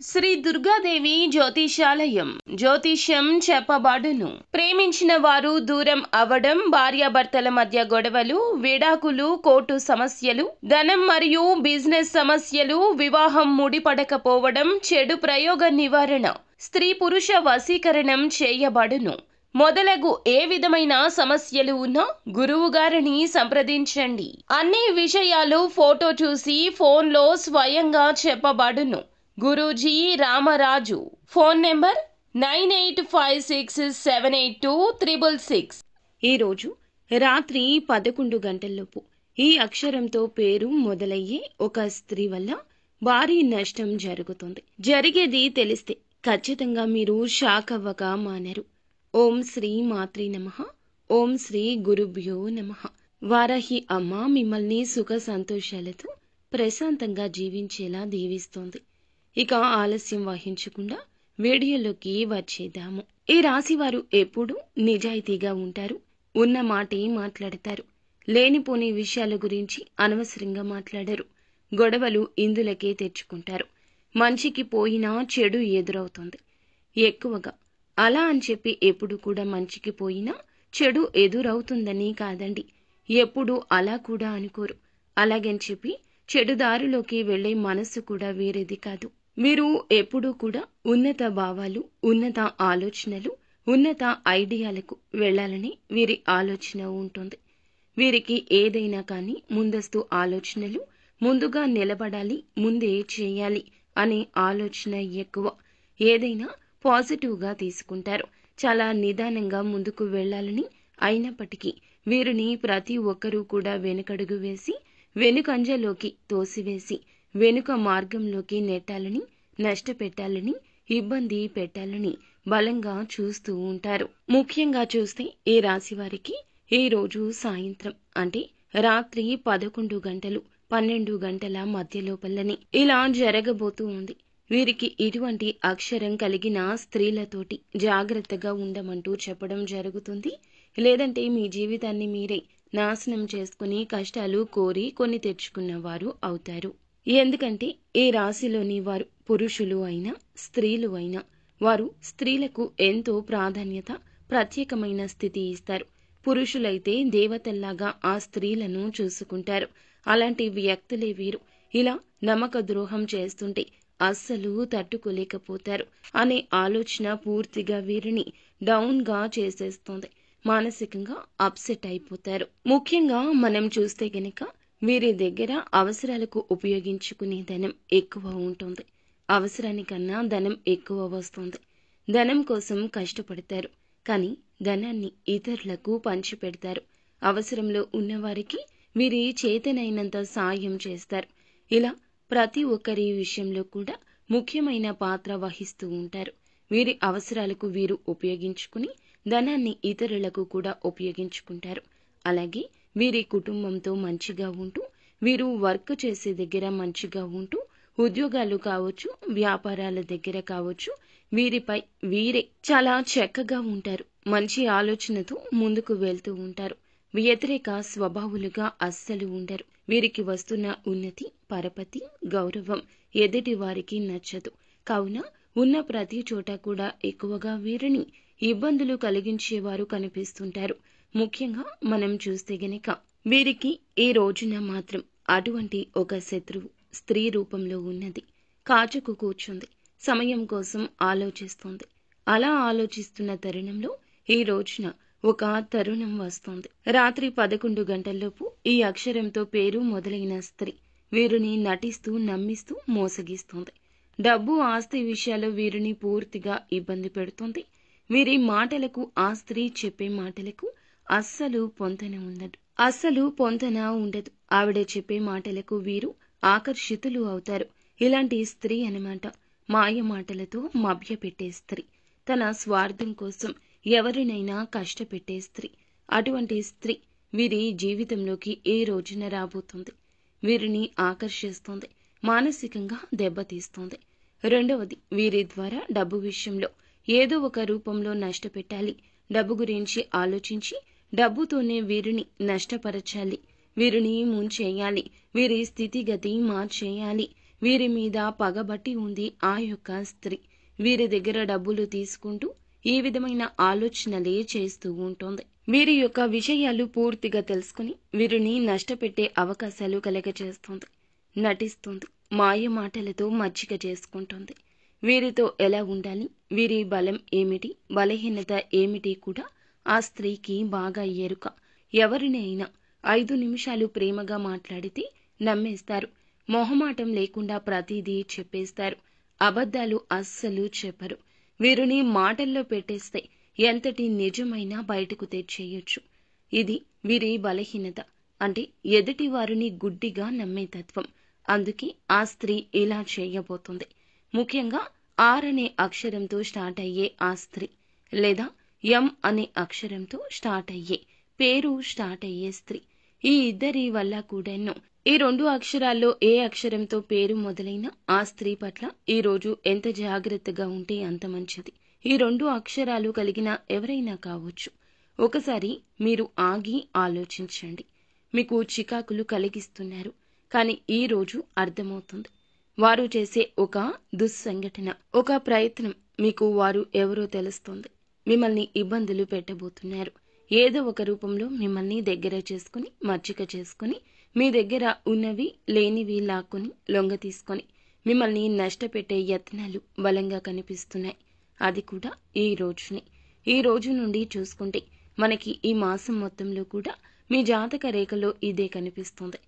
శ్రీ దుర్గాదేవి జ్యోతిషాలయం జ్యోతిష్యం చెప్పబడును. ప్రేమించిన వారు దూరం అవ్వడం, భార్యాభర్తల మధ్య గొడవలు, విడాకులు, కోర్టు సమస్యలు, ధనం మరియు బిజినెస్ సమస్యలు, వివాహం ముడిపడకపోవడం, చెడు ప్రయోగ నివారణ, స్త్రీ పురుష వశీకరణం చేయబడును. మొదలగు ఏ విధమైన సమస్యలు ఉన్నా గురువు గారిని సంప్రదించండి. అన్ని విషయాలు ఫోటో చూసి ఫోన్లో స్వయంగా చెప్పబడును. గురూజీ రామరాజు. Phone number 9856782666. ఈరోజు రాత్రి 11 గంటలలోపు ఈ అక్షరంతో పేరు మొదలయ్యే ఒక స్త్రీ వల్ల భారీ నష్టం జరుగుతుంది. జరిగేది తెలిస్తే ఖచ్చితంగా మీరు షాక్ అవ్వక మానరు. ఓం శ్రీ మాత్రే నమః. ఓం శ్రీ గురుభ్యో నమః. వారాహి అమ్మ మిమ్మల్ని సుఖ సంతోషాలతో ప్రశాంతంగా జీవించేలా దీవిస్తోంది. ఇక ఆలస్యం వహించకుండా వీడియోలోకి వచ్చేద్దాము. ఈ రాశివారు ఎప్పుడూ నిజాయితీగా ఉంటారు. ఉన్న మాటే మాట్లాడతారు. లేనిపోని విషయాల గురించి అనవసరంగా మాట్లాడరు. గొడవలు ఇందులకే తెచ్చుకుంటారు. మంచికి పోయినా చెడు ఎదురవుతుంది ఎక్కువగా. అలా అని చెప్పి ఎప్పుడు కూడా మంచికి పోయినా చెడు ఎదురవుతుందని కాదండి. ఎప్పుడు అలా కూడా అనుకోరు. అలాగని చెప్పి చెడు దారిలోకి వెళ్లే మనస్సు కూడా వేరేది కాదు. వీరు ఎప్పుడూ కూడా ఉన్నత భావాలు, ఉన్నత ఆలోచనలు, ఉన్నత ఐడియాలకు వెళ్లాలని వీరి ఆలోచన ఉంటుంది. వీరికి ఏదైనా కానీ ముందస్తు ఆలోచనలు, ముందుగా నిలబడాలి, ముందే చేయాలి అనే ఆలోచన ఎక్కువ. ఏదైనా పాజిటివ్గా తీసుకుంటారు. చాలా నిదానంగా ముందుకు వెళ్లాలని, అయినప్పటికీ వీరిని ప్రతి ఒక్కరూ కూడా వెనుకడుగు వేసి, వెనుకంజలోకి తోసివేసి, వెనుక మార్గంలోకి నెట్టాలని, నష్టపెట్టాలని, ఇబ్బంది పెట్టాలని బలంగా చూస్తూ ఉంటారు. ముఖ్యంగా చూస్తే ఈ రాశి వారికి ఈ రోజు సాయంత్రం అంటే రాత్రి 11 గంటలు 12 గంటల మధ్య లోపలని ఇలా జరగబోతూ ఉంది. వీరికి ఇటువంటి అక్షరం కలిగిన స్త్రీలతోటి జాగ్రత్తగా ఉండమంటూ చెప్పడం జరుగుతుంది. లేదంటే మీ జీవితాన్ని మీరే నాశనం చేసుకుని కష్టాలు కోరి కొని తెచ్చుకున్న వారు అవుతారు. ఎందుకంటే ఈ రాశిలోని వారు పురుషులు అయినా స్త్రీలు అయినా వారు స్త్రీలకు ఎంతో ప్రాధాన్యత, ప్రత్యేకమైన స్థితి ఇస్తారు. పురుషులైతే దేవతల్లాగా ఆ స్త్రీలను చూసుకుంటారు. అలాంటి వ్యక్తులే వీరు. ఇలా నమ్మక ద్రోహం చేస్తుంటే అస్సలు తట్టుకోలేకపోతారు అనే ఆలోచన పూర్తిగా వీరిని డౌన్గా చేసేస్తుంది. మానసికంగా అప్సెట్ అయిపోతారు. ముఖ్యంగా మనం చూస్తే గనక వీరి దగ్గర అవసరాలకు ఉపయోగించుకునే ధనం ఎక్కువ ఉంటుంది. అవసరానికన్నా ధనం ఎక్కువ వస్తుంది. ధనం కోసం కష్టపడతారు. కానీ ధనాన్ని ఇతరులకు పంచిపెడతారు. అవసరంలో ఉన్నవారికి వీరి చేతనైనంత సాయం చేస్తారు. ఇలా ప్రతి ఒక్కరి విషయంలో కూడా ముఖ్యమైన పాత్ర వహిస్తూ ఉంటారు. వీరి అవసరాలకు వీరు ఉపయోగించుకుని ధనాన్ని ఇతరులకు కూడా ఉపయోగించుకుంటారు. అలాగే వీరి కుటుంబంతో మంచిగా ఉంటూ, వీరు వర్క్ చేసే దగ్గర మంచిగా ఉంటూ, ఉద్యోగాలు కావచ్చు, వ్యాపారాల దగ్గర కావచ్చు, వీరిపై వీరే చాలా చక్కగా ఉంటారు. మంచి ఆలోచనతో ముందుకు వెళ్తూ ఉంటారు. వ్యతిరేక స్వభావులుగా అస్సలు ఉండరు. వీరికి వస్తున్న ఉన్నతి, పరపతి, గౌరవం ఎదుటి వారికి నచ్చదు. కావున ఉన్న ప్రతి చోట కూడా ఎక్కువగా వీరిని ఇబ్బందులు కలిగించేవారు కనిపిస్తుంటారు. ముఖ్యంగా మనం చూస్తే గనక వీరికి ఈ రోజున మాత్రం అటువంటి ఒక శత్రువు స్త్రీ రూపంలో ఉన్నది. కాచుకు కూర్చుంది. సమయం కోసం ఆలోచిస్తోంది. అలా ఆలోచిస్తున్న తరుణంలో ఈ రోజున ఒక తరుణం వస్తోంది. రాత్రి 11 గంటల్లోపు ఈ అక్షరంతో పేరు మొదలైన స్త్రీ వీరిని నటిస్తూ, నమ్మిస్తూ మోసగిస్తోంది. డబ్బు, ఆస్తి విషయాల్లో వీరిని పూర్తిగా ఇబ్బంది పెడుతోంది. వీరి మాటలకు, ఆ స్త్రీ చెప్పే మాటలకు అస్సలు పొంతన ఉండదు. ఆవిడ చెప్పే మాటలకు వీరు ఆకర్షితులు అవుతారు. ఇలాంటి స్త్రీ అన్నమాట మాయ మాటలతో మభ్యపెట్టే స్త్రీ. తన స్వార్థం కోసం ఎవరినైనా కష్టపెట్టే స్త్రీ. అటువంటి స్త్రీ వీరి జీవితంలోకి ఏ రోజున రాబోతుంది. వీరిని ఆకర్షిస్తోంది. మానసికంగా దెబ్బతీస్తోంది. రెండవది, వీరి ద్వారా డబ్బు విషయంలో ఏదో ఒక రూపంలో నష్టపెట్టాలి. డబ్బు గురించి ఆలోచించి డబ్బుతోనే వీరిని నష్టపరచాలి. వీరిని ముంచేయాలి. వీరి స్థితిగతి మార్చేయాలి. వీరి మీద పగబట్టి ఉంది ఆ యొక్క స్త్రీ. వీరి దగ్గర డబ్బులు తీసుకుంటూ ఈ విధమైన ఆలోచనలే చేస్తూ ఉంటుంది. వీరి యొక్క విషయాలు పూర్తిగా తెలుసుకుని వీరిని నష్టపెట్టే అవకాశాలు కలగచేస్తుంది. నటిస్తుంది. మాయ మాటలతో మచ్చిక చేసుకుంటుంది. వీరితో ఎలా ఉండాలి, వీరి బలం ఏమిటి, బలహీనత ఏమిటి కూడా ఆ స్త్రీకి బాగా ఎరుక. ఎవరినైనా 5 నిమిషాలు ప్రేమగా మాట్లాడితే నమ్మేస్తారు. మొహమాటం లేకుండా ప్రతిదీ చెప్పేస్తారు. అబద్ధాలు అస్సలు చెప్పరు. వీరిని మాటల్లో పెట్టేస్తే ఎంతటి నిజమైనా బయటకు తెచ్చేయొచ్చు. ఇది వీరి బలహీనత. అంటే ఎదుటి వారిని గుడ్డిగా నమ్మే తత్వం. అందుకే ఆ స్త్రీ ఇలా చేయబోతుంది. ముఖ్యంగా ఆర్ అనే అక్షరంతో స్టార్ట్ అయ్యే ఆ స్త్రీ, లేదా ఎం అనే అక్షరంతో స్టార్ట్ అయ్యే పేరు స్టార్ట్ అయ్యే స్త్రీ, ఈ ఇద్దరి వల్ల కూడాను ఈ 2 అక్షరాల్లో ఏ అక్షరంతో పేరు మొదలైనా ఆ స్త్రీ పట్ల ఈ రోజు ఎంత జాగ్రత్తగా ఉంటే అంత మంచిది. ఈ 2 అక్షరాలు కలిగిన ఎవరైనా కావచ్చు. ఒకసారి మీరు ఆగి ఆలోచించండి. మీకు చికాకులు కలిగిస్తున్నారు, కానీ ఈ రోజు అర్థమవుతుంది. వారు చేసే ఒక దుస్సంఘటన, ఒక ప్రయత్నం మీకు వారు ఎవరో తెలుస్తుంది. మిమ్మల్ని ఇబ్బందులు పెట్టబోతున్నారు. ఏదో ఒక రూపంలో మిమ్మల్ని దగ్గర చేసుకుని మచ్చిక చేసుకుని మీ దగ్గర ఉన్నవి లేనివి లాక్కొని లొంగ తీసుకొని మిమ్మల్ని నష్టపెట్టే యత్నాలు బలంగా కనిపిస్తున్నాయి. అది కూడా ఈ రోజునే. ఈ రోజు నుండి చూసుకుంటే మనకి ఈ మాసం మొత్తంలో కూడా మీ జాతక రేఖలో ఇదే కనిపిస్తుంది.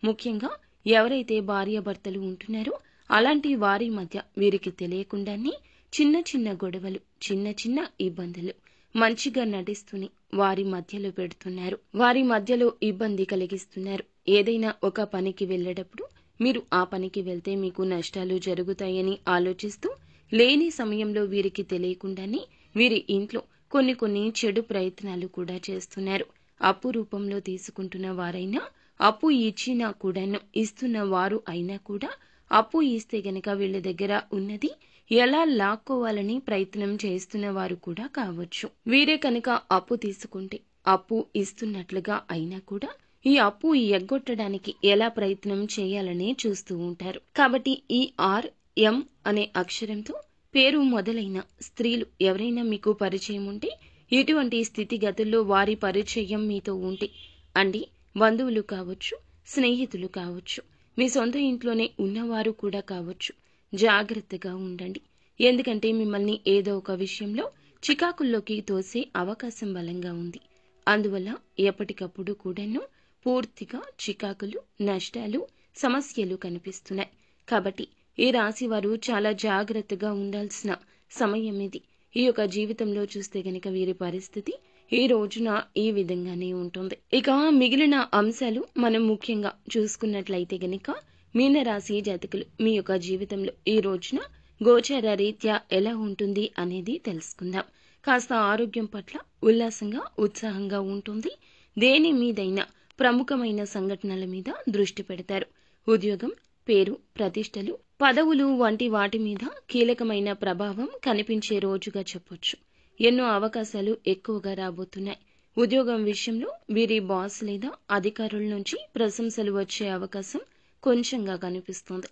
ముఖ్యంగా ఎవరైతే భార్యాభర్తలు ఉంటున్నారో అలాంటి వారి మధ్య వీరికి తెలియకుండానే చిన్న చిన్న గొడవలు, చిన్న చిన్న ఇబ్బందులు మంచిగా నటిస్తూనే వారి మధ్యలో పెడుతున్నారు. వారి మధ్యలో ఇబ్బంది కలిగిస్తున్నారు. ఏదైనా ఒక పనికి వెళ్ళేటప్పుడు మీరు ఆ పనికి వెళ్తే మీకు నష్టాలు జరుగుతాయని ఆలోచిస్తూ లేని సమయంలో వీరికి తెలియకుండానే వీరి ఇంట్లో కొన్ని చెడు ప్రయత్నాలు కూడా చేస్తున్నారు. అప్పు రూపంలో తీసుకుంటున్న వారైనా, అప్పు ఇచ్చినా కూడాను ఇస్తున్న వారు అయినా కూడా అప్పు ఇస్తే గనక వీళ్ళ దగ్గర ఉన్నది ఎలా లాక్కోవాలని ప్రయత్నం చేస్తున్న వారు కూడా కావచ్చు. వీరే కనుక అప్పు తీసుకుంటే అప్పు ఇస్తున్నట్లుగా అయినా కూడా ఈ అప్పు ఎగ్గొట్టడానికి ఎలా ప్రయత్నం చేయాలని చూస్తూ ఉంటారు. కాబట్టి ఈ ఆర్, ఎం అనే అక్షరంతో పేరు మొదలైన స్త్రీలు ఎవరైనా మీకు పరిచయం ఉంటే, ఇటువంటి స్థితిగతుల్లో వారి పరిచయం మీతో ఉంటే, అంటే బంధువులు కావచ్చు, స్నేహితులు కావచ్చు, మీ సొంత ఇంట్లోనే ఉన్నవారు కూడా కావచ్చు, జాగ్రత్తగా ఉండండి. ఎందుకంటే మిమ్మల్ని ఏదో ఒక విషయంలో చికాకుల్లోకి తోసే అవకాశం బలంగా ఉంది. అందువల్ల ఎప్పటికప్పుడు కూడాను పూర్తిగా చికాకులు, నష్టాలు, సమస్యలు కనిపిస్తున్నాయి. కాబట్టి ఈ రాశి వారు చాలా జాగ్రత్తగా ఉండాల్సిన సమయం ఇది. ఈ యొక్క జీవితంలో చూస్తే గనక వీరి పరిస్థితి ఈ రోజున ఈ విధంగానే ఉంటుంది. ఇక మిగిలిన అంశాలు మనం ముఖ్యంగా చూసుకున్నట్లయితే గనక మీనరాశి జాతకులు మీ యొక్క జీవితంలో ఈ రోజున గోచార రీత్యా ఎలా ఉంటుంది అనేది తెలుసుకుందాం. కాస్త ఆరోగ్యం పట్ల ఉల్లాసంగా, ఉత్సాహంగా ఉంటుంది. దేని మీదైనా ప్రముఖమైన సంఘటనల మీద దృష్టి పెడతారు. ఉద్యోగం, పేరు, ప్రతిష్టలు, పదవులు వంటి వాటి మీద కీలకమైన ప్రభావం కనిపించే రోజుగా చెప్పొచ్చు. ఎన్నో అవకాశాలు ఎక్కువగా రాబోతున్నాయి. ఉద్యోగం విషయంలో వీరి బాస్ లేదా అధికారుల నుంచి ప్రశంసలు వచ్చే అవకాశం కొంచెంగా కనిపిస్తుంది.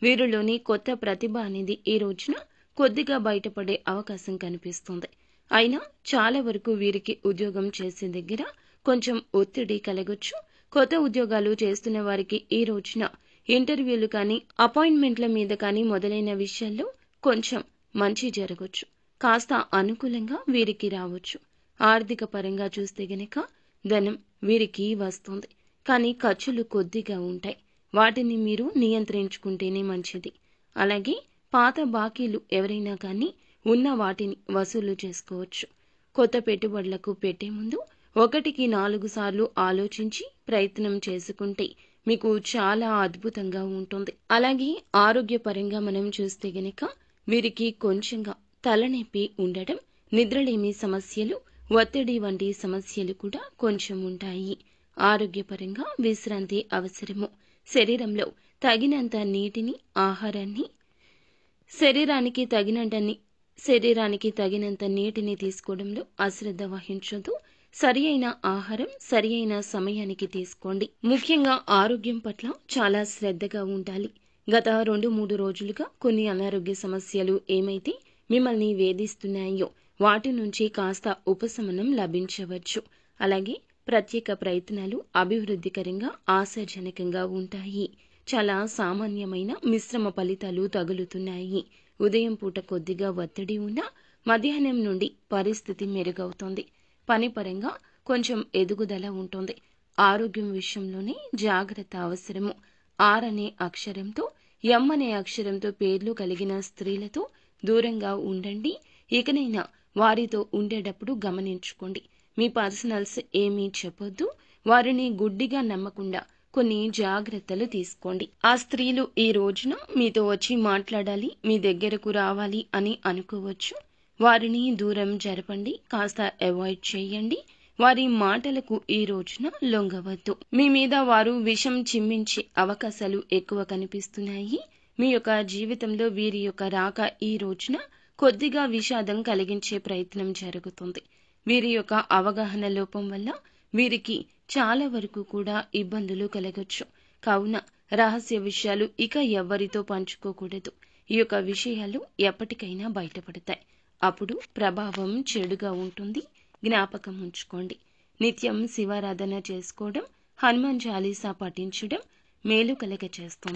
వీరిలోని కొత్త ప్రతిభ అనేది ఈ రోజున కొద్దిగా బయటపడే అవకాశం కనిపిస్తుంది. అయినా చాలా వరకు వీరికి ఉద్యోగం చేసే దగ్గర కొంచెం ఒత్తిడి కలగొచ్చు. కొత్త ఉద్యోగాలు చేస్తున్న వారికి ఈ రోజున ఇంటర్వ్యూలు కానీ, అపాయింట్మెంట్ల మీద కానీ మొదలైన విషయాల్లో కొంచెం మంచి జరగొచ్చు. కాస్త అనుకూలంగా వీరికి రావచ్చు. ఆర్థిక పరంగా చూస్తే గనక ధనం వీరికి వస్తుంది, కానీ ఖర్చులు కొద్దిగా ఉంటాయి. వాటిని మీరు నియంత్రించుకుంటేనే మంచిది. అలాగే పాత బాకీలు ఎవరైనా కానీ ఉన్న వాటిని వసూలు చేసుకోవచ్చు. కొత్త పెట్టుబడులకు పెట్టే ముందు 1కి 4 సార్లు ఆలోచించి ప్రయత్నం చేసుకుంటే మీకు చాలా అద్భుతంగా ఉంటుంది. అలాగే ఆరోగ్యపరంగా మనం చూస్తే గనక వీరికి కొంచెంగా తలనొప్పి ఉండటం, నిద్రలేమి సమస్యలు, ఒత్తిడి వంటి సమస్యలు కూడా కొంచెం ఉంటాయి. ఆరోగ్యపరంగా విశ్రాంతి అవసరము. శరీరంలో తగినంత నీటిని, ఆహారాన్ని, శరీరానికి తగినంత నీటిని తీసుకోవడంలో అశ్రద్ధ వహించొద్దు. సరి అయిన ఆహారం సరి అయిన సమయానికి తీసుకోండి. ముఖ్యంగా ఆరోగ్యం పట్ల చాలా శ్రద్ధగా ఉండాలి. గత 2-3 రోజులుగా కొన్ని అనారోగ్య సమస్యలు ఏమైతే మిమ్మల్ని వేధిస్తున్నాయో వాటి నుంచి కాస్త ఉపశమనం లభించవచ్చు. అలాగే ప్రత్యేక ప్రయత్నాలు అభివృద్ధికరంగా ఆశాజనకంగా ఉంటాయి. చాలా సామాన్యమైన మిశ్రమ ఫలితాలు తగులుతున్నాయి. ఉదయం పూట కొద్దిగా ఒత్తిడి ఉన్నా మధ్యాహ్నం నుండి పరిస్థితి మెరుగవుతుంది. పని పరంగా కొంచెం ఎదుగుదల ఉంటుంది. ఆరోగ్యం విషయంలోనే జాగ్రత్త అవసరము. ఆర్ అనే అక్షరంతో, ఎం అనే అక్షరంతో పేర్లు కలిగిన స్త్రీలతో దూరంగా ఉండండి. ఇకనైనా వారితో ఉండేటప్పుడు గమనించుకోండి. మీ పర్సనల్స్ ఏమీ చెప్పొద్దు. వారిని గుడ్డిగా నమ్మకుండా కొన్ని జాగ్రత్తలు తీసుకోండి. ఆ స్త్రీలు ఈ రోజున మీతో వచ్చి మాట్లాడాలి, మీ దగ్గరకు రావాలి అని అనుకోవచ్చు. వారిని దూరం జరపండి, కాస్త అవాయిడ్ చేయండి. వారి మాటలకు ఈ రోజున లొంగవద్దు. మీ మీద వారు విషం చిమ్మించే అవకాశాలు ఎక్కువ కనిపిస్తున్నాయి. మీ యొక్క జీవితంలో వీరి యొక్క రాక ఈ రోజున కొద్దిగా విషాదం కలిగించే ప్రయత్నం జరుగుతుంది. వీరి యొక్క అవగాహన లోపం వల్ల వీరికి చాలా వరకు కూడా ఇబ్బందులు కలగొచ్చు. కావున రహస్య విషయాలు ఇక ఎవ్వరితో పంచుకోకూడదు. ఈ యొక్క విషయాలు ఎప్పటికైనా బయటపడతాయి. అప్పుడు ప్రభావం చెడుగా ఉంటుంది. జ్ఞాపకం ఉంచుకోండి. నిత్యం శివారాధన చేసుకోవడం, హనుమాన్ చాలీసా పఠించడం మేలు కలగ చేస్తుంది.